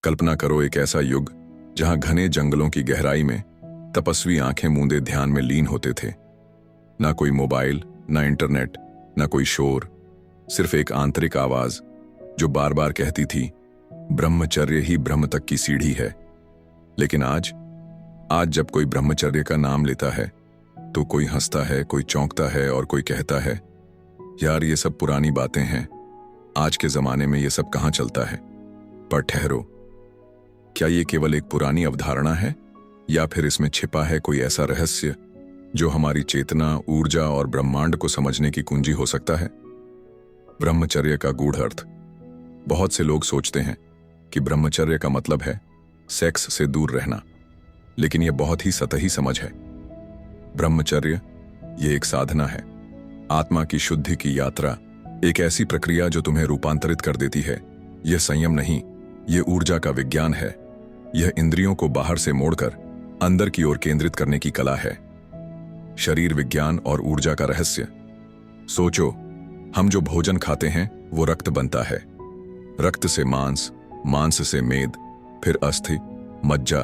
कल्पना करो एक ऐसा युग जहां घने जंगलों की गहराई में तपस्वी आंखें मूंदे ध्यान में लीन होते थे। ना कोई मोबाइल, ना इंटरनेट, ना कोई शोर, सिर्फ एक आंतरिक आवाज जो बार बार कहती थी, ब्रह्मचर्य ही ब्रह्म तक की सीढ़ी है। लेकिन आज जब कोई ब्रह्मचर्य का नाम लेता है तो कोई हंसता है, कोई चौंकता है और कोई कहता है, यार ये सब पुरानी बातें हैं, आज के जमाने में ये सब कहां चलता है। पर ठहरो, क्या ये केवल एक पुरानी अवधारणा है या फिर इसमें छिपा है कोई ऐसा रहस्य जो हमारी चेतना, ऊर्जा और ब्रह्मांड को समझने की कुंजी हो सकता है। ब्रह्मचर्य का गूढ़ अर्थ। बहुत से लोग सोचते हैं कि ब्रह्मचर्य का मतलब है सेक्स से दूर रहना, लेकिन यह बहुत ही सतही समझ है। ब्रह्मचर्य ये एक साधना है, आत्मा की शुद्धि की यात्रा, एक ऐसी प्रक्रिया जो तुम्हें रूपांतरित कर देती है। यह संयम नहीं, यह ऊर्जा का विज्ञान है। यह इंद्रियों को बाहर से मोड़कर अंदर की ओर केंद्रित करने की कला है। शरीर विज्ञान और ऊर्जा का रहस्य। सोचो, हम जो भोजन खाते हैं वो रक्त बनता है, रक्त से मांस, मांस से मेद, फिर अस्थि, मज्जा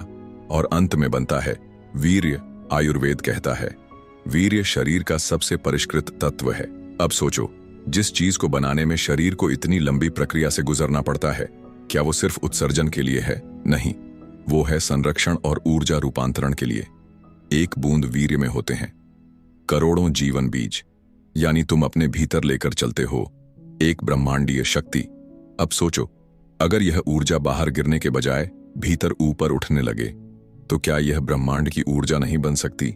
और अंत में बनता है वीर्य। आयुर्वेद कहता है वीर्य शरीर का सबसे परिष्कृत तत्व है। अब सोचो, जिस चीज को बनाने में शरीर को इतनी लंबी प्रक्रिया से गुजरना पड़ता है, क्या वो सिर्फ उत्सर्जन के लिए है? नहीं, वो है संरक्षण और ऊर्जा रूपांतरण के लिए। एक बूंद वीर्य में होते हैं करोड़ों जीवन बीज, यानी तुम अपने भीतर लेकर चलते हो एक ब्रह्मांडीय शक्ति। अब सोचो, अगर यह ऊर्जा बाहर गिरने के बजाय भीतर ऊपर उठने लगे तो क्या यह ब्रह्मांड की ऊर्जा नहीं बन सकती?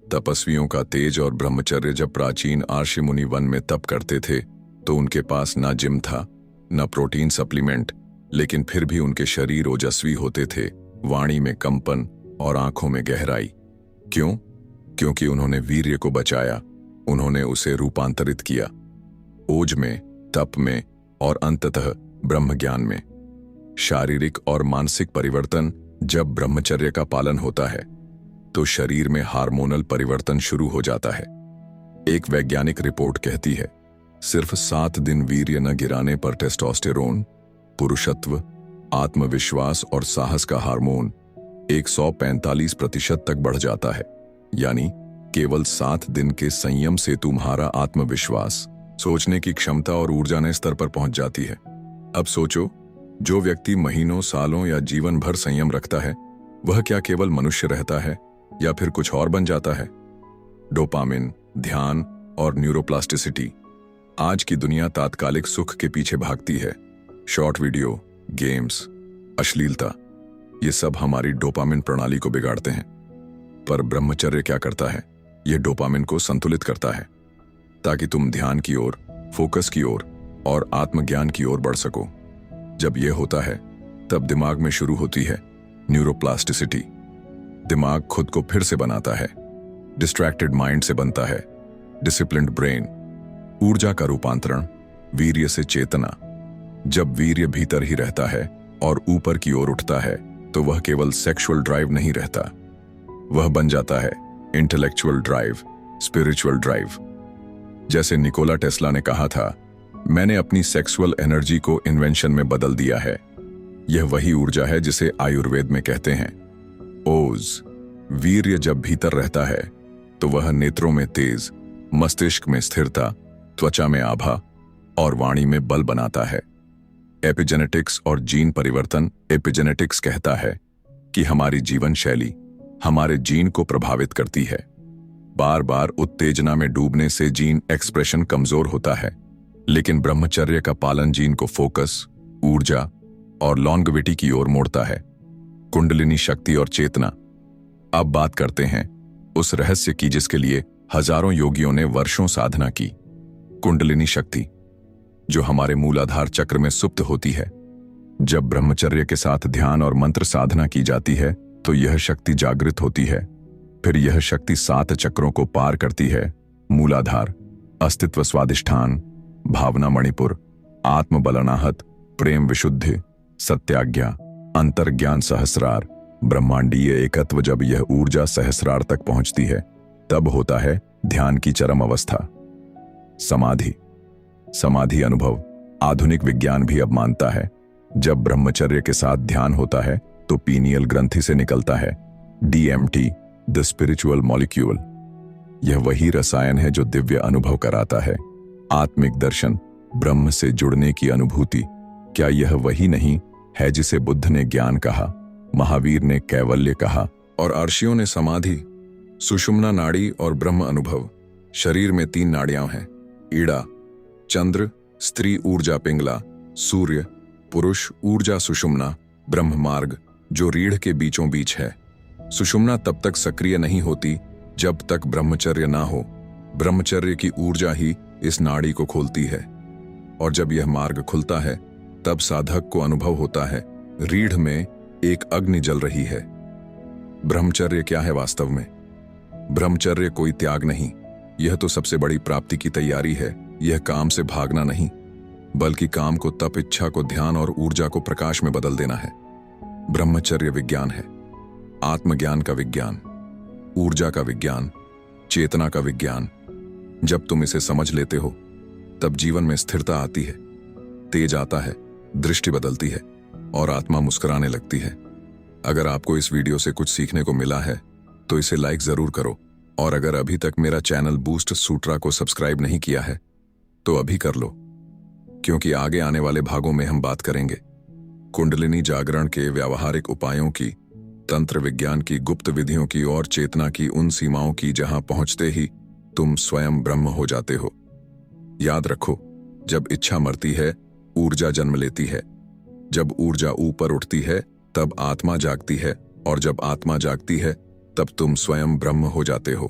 तपस्वियों का तेज और ब्रह्मचर्य। जब प्राचीन आर्षि मुनि वन में तप करते थे तो उनके पास ना जिम था, ना प्रोटीन सप्लीमेंट, लेकिन फिर भी उनके शरीर ओजस्वी होते थे, वाणी में कंपन और आंखों में गहराई। क्यों? क्योंकि उन्होंने वीर्य को बचाया, उन्होंने उसे रूपांतरित किया, ओज में, तप में और अंततः ब्रह्म ज्ञान में। शारीरिक और मानसिक परिवर्तन। जब ब्रह्मचर्य का पालन होता है तो शरीर में हार्मोनल परिवर्तन शुरू हो जाता है। एक वैज्ञानिक रिपोर्ट कहती है, सिर्फ 7 दिन वीर्य न गिराने पर टेस्टोस्टेरोन, पुरुषत्व, आत्मविश्वास और साहस का हार्मोन 145% तक बढ़ जाता है। यानी केवल 7 दिन के संयम से तुम्हारा आत्मविश्वास, सोचने की क्षमता और ऊर्जा नए स्तर पर पहुंच जाती है। अब सोचो, जो व्यक्ति महीनों, सालों या जीवन भर संयम रखता है, वह क्या केवल मनुष्य रहता है या फिर कुछ और बन जाता है? डोपामिन, ध्यान और न्यूरोप्लास्टिसिटी। आज की दुनिया तात्कालिक सुख के पीछे भागती है। शॉर्ट वीडियो, गेम्स, अश्लीलता, ये सब हमारी डोपामिन प्रणाली को बिगाड़ते हैं। पर ब्रह्मचर्य क्या करता है? यह डोपामिन को संतुलित करता है ताकि तुम ध्यान की ओर, फोकस की ओर और आत्मज्ञान की ओर बढ़ सको। जब यह होता है तब दिमाग में शुरू होती है न्यूरोप्लास्टिसिटी। दिमाग खुद को फिर से बनाता है। डिस्ट्रैक्टेड माइंड से बनता है डिसिप्लिन्ड ब्रेन। ऊर्जा का रूपांतरण, वीर्य से चेतना। जब वीर्य भीतर ही रहता है और ऊपर की ओर उठता है तो वह केवल सेक्सुअल ड्राइव नहीं रहता, वह बन जाता है इंटेलेक्चुअल ड्राइव, स्पिरिचुअल ड्राइव। जैसे निकोला टेस्ला ने कहा था, मैंने अपनी सेक्सुअल एनर्जी को इन्वेंशन में बदल दिया है। यह वही ऊर्जा है जिसे आयुर्वेद में कहते हैं ओज। वीर्य जब भीतर रहता है तो वह नेत्रों में तेज, मस्तिष्क में स्थिरता, त्वचा में आभा और वाणी में बल बनाता है। एपिजेनेटिक्स और जीन परिवर्तन। एपिजेनेटिक्स कहता है कि हमारी जीवन शैली हमारे जीन को प्रभावित करती है। बार बार उत्तेजना में डूबने से जीन एक्सप्रेशन कमजोर होता है, लेकिन ब्रह्मचर्य का पालन जीन को फोकस, ऊर्जा और लॉन्गेविटी की ओर मोड़ता है। कुंडलिनी शक्ति और चेतना। अब बात करते हैं उस रहस्य की जिसके लिए हजारों योगियों ने वर्षों साधना की। कुंडलिनी शक्ति, जो हमारे मूलाधार चक्र में सुप्त होती है। जब ब्रह्मचर्य के साथ ध्यान और मंत्र साधना की जाती है तो यह शक्ति जागृत होती है। फिर यह शक्ति 7 चक्रों को पार करती है। मूलाधार, अस्तित्व स्वादिष्ठान, भावना मणिपुर, आत्मबल अनाहत, प्रेम विशुद्धि, सत्याज्ञा, अंतर्ज्ञान सहस्रार, ब्रह्मांडीय एकत्व। जब यह ऊर्जा सहस्रार तक पहुंचती है तब होता है ध्यान की चरम अवस्था। समाधि। समाधि अनुभव। आधुनिक विज्ञान भी अब मानता है जब ब्रह्मचर्य के साथ ध्यान होता है तो पीनियल ग्रंथि से निकलता है DMT, द स्पिरिचुअल मॉलिक्यूल। यह वही रसायन है जो दिव्य अनुभव कराता है, आत्मिक दर्शन, ब्रह्म से जुड़ने की अनुभूति। क्या यह वही नहीं है जिसे बुद्ध ने ज्ञान कहा, महावीर ने कैवल्य कहा और अर्षियों ने समाधि? सुषुम्ना नाड़ी और ब्रह्म अनुभव। शरीर में 3 नाड़ियां हैं, ईड़ा, चंद्र, स्त्री ऊर्जा पिंगला, सूर्य, पुरुष ऊर्जा सुषुम्ना, ब्रह्म मार्ग जो रीढ़ के बीचों बीच है। सुषुम्ना तब तक सक्रिय नहीं होती जब तक ब्रह्मचर्य ना हो। ब्रह्मचर्य की ऊर्जा ही इस नाड़ी को खोलती है, और जब यह मार्ग खुलता है तब साधक को अनुभव होता है रीढ़ में एक अग्नि जल रही है। ब्रह्मचर्य क्या है वास्तव में? ब्रह्मचर्य कोई त्याग नहीं, यह तो सबसे बड़ी प्राप्ति की तैयारी है। यह काम से भागना नहीं, बल्कि काम को तप, इच्छा को ध्यान और ऊर्जा को प्रकाश में बदल देना है। ब्रह्मचर्य विज्ञान है, आत्मज्ञान का विज्ञान, ऊर्जा का विज्ञान, चेतना का विज्ञान। जब तुम इसे समझ लेते हो तब जीवन में स्थिरता आती है, तेज आता है, दृष्टि बदलती है और आत्मा मुस्कुराने लगती है। अगर आपको इस वीडियो से कुछ सीखने को मिला है तो इसे लाइक जरूर करो, और अगर अभी तक मेरा चैनल बूस्ट सूत्रा को सब्सक्राइब नहीं किया है तो अभी कर लो, क्योंकि आगे आने वाले भागों में हम बात करेंगे कुंडलिनी जागरण के व्यावहारिक उपायों की, तंत्र विज्ञान की गुप्त विधियों की और चेतना की उन सीमाओं की जहां पहुंचते ही तुम स्वयं ब्रह्म हो जाते हो। याद रखो, जब इच्छा मरती है ऊर्जा जन्म लेती है, जब ऊर्जा ऊपर उठती है तब आत्मा जागती है, और जब आत्मा जागती है तब तुम स्वयं ब्रह्म हो जाते हो।